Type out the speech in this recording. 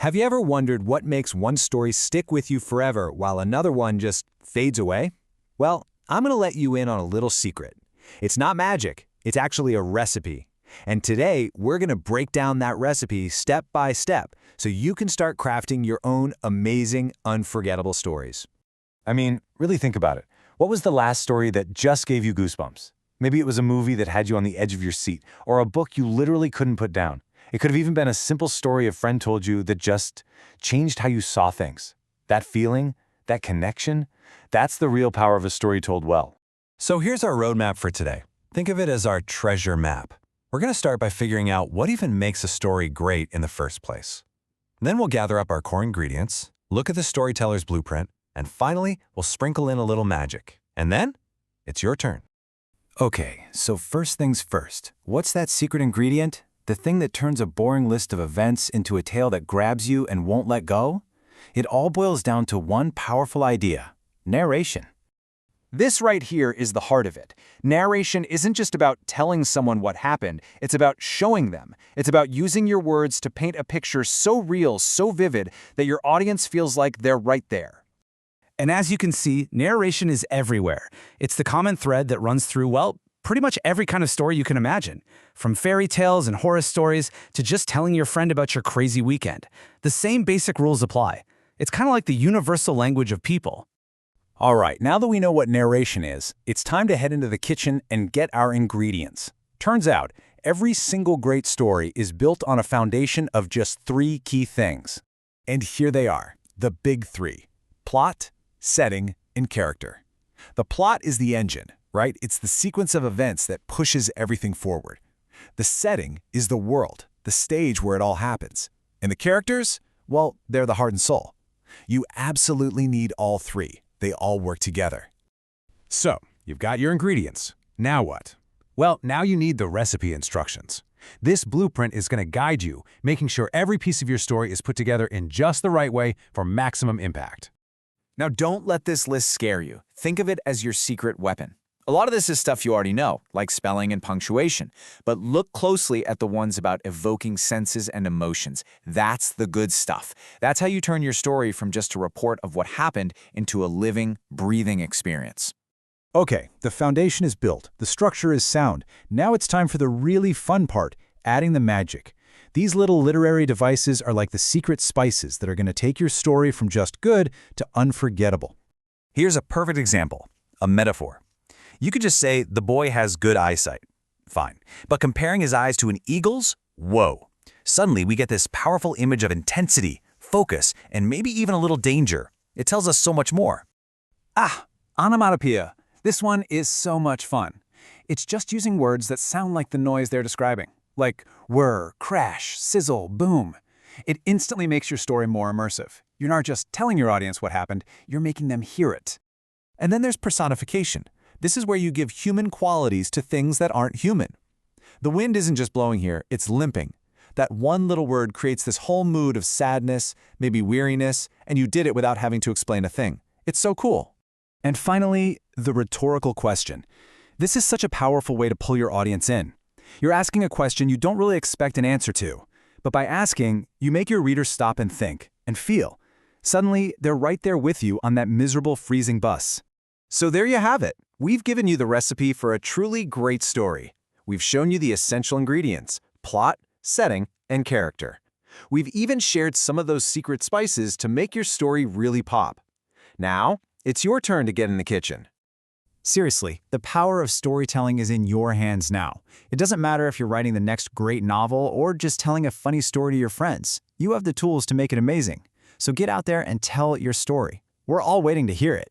Have you ever wondered what makes one story stick with you forever while another one just fades away? Well, I'm going to let you in on a little secret. It's not magic, it's actually a recipe. And today, we're going to break down that recipe step by step so you can start crafting your own amazing, unforgettable stories. I mean, really think about it. What was the last story that just gave you goosebumps? Maybe it was a movie that had you on the edge of your seat, or a book you literally couldn't put down. It could have even been a simple story a friend told you that just changed how you saw things. That feeling, that connection, that's the real power of a story told well. So here's our roadmap for today. Think of it as our treasure map. We're going to start by figuring out what even makes a story great in the first place. Then we'll gather up our core ingredients, look at the storyteller's blueprint, and finally, we'll sprinkle in a little magic. And then, it's your turn. Okay, so first things first. What's that secret ingredient? The thing that turns a boring list of events into a tale that grabs you and won't let go? It all boils down to one powerful idea: narration. This right here is the heart of it. Narration isn't just about telling someone what happened, it's about showing them. It's about using your words to paint a picture so real, so vivid, that your audience feels like they're right there. And as you can see, narration is everywhere. It's the common thread that runs through, well, pretty much every kind of story you can imagine. From fairy tales and horror stories to just telling your friend about your crazy weekend. The same basic rules apply. It's kind of like the universal language of people. All right, now that we know what narration is, it's time to head into the kitchen and get our ingredients. Turns out, every single great story is built on a foundation of just 3 key things. And here they are, the big 3: plot, setting, and character. The plot is the engine, right? It's the sequence of events that pushes everything forward. The setting is the world, the stage where it all happens. And the characters? Well, they're the heart and soul. You absolutely need all 3. They all work together. So, you've got your ingredients. Now what? Well, now you need the recipe instructions. This blueprint is going to guide you, making sure every piece of your story is put together in just the right way for maximum impact. Now don't let this list scare you. Think of it as your secret weapon. A lot of this is stuff you already know, like spelling and punctuation, but look closely at the ones about evoking senses and emotions. That's the good stuff. That's how you turn your story from just a report of what happened into a living, breathing experience. Okay, the foundation is built, the structure is sound. Now it's time for the really fun part, adding the magic. These little literary devices are like the secret spices that are going to take your story from just good to unforgettable. Here's a perfect example, a metaphor. You could just say, the boy has good eyesight. Fine. But comparing his eyes to an eagle's? Whoa. Suddenly, we get this powerful image of intensity, focus, and maybe even a little danger. It tells us so much more. Onomatopoeia. This one is so much fun. It's just using words that sound like the noise they're describing. Like whir, crash, sizzle, boom. It instantly makes your story more immersive. You're not just telling your audience what happened, you're making them hear it. And then there's personification. This is where you give human qualities to things that aren't human. The wind isn't just blowing here, it's limping. That one little word creates this whole mood of sadness, maybe weariness, and you did it without having to explain a thing. It's so cool. And finally, the rhetorical question. This is such a powerful way to pull your audience in. You're asking a question you don't really expect an answer to. But by asking, you make your readers stop and think, and feel. Suddenly, they're right there with you on that miserable, freezing bus. So there you have it. We've given you the recipe for a truly great story. We've shown you the essential ingredients: plot, setting, and character. We've even shared some of those secret spices to make your story really pop. Now, it's your turn to get in the kitchen. Seriously, the power of storytelling is in your hands now. It doesn't matter if you're writing the next great novel or just telling a funny story to your friends. You have the tools to make it amazing. So get out there and tell your story. We're all waiting to hear it.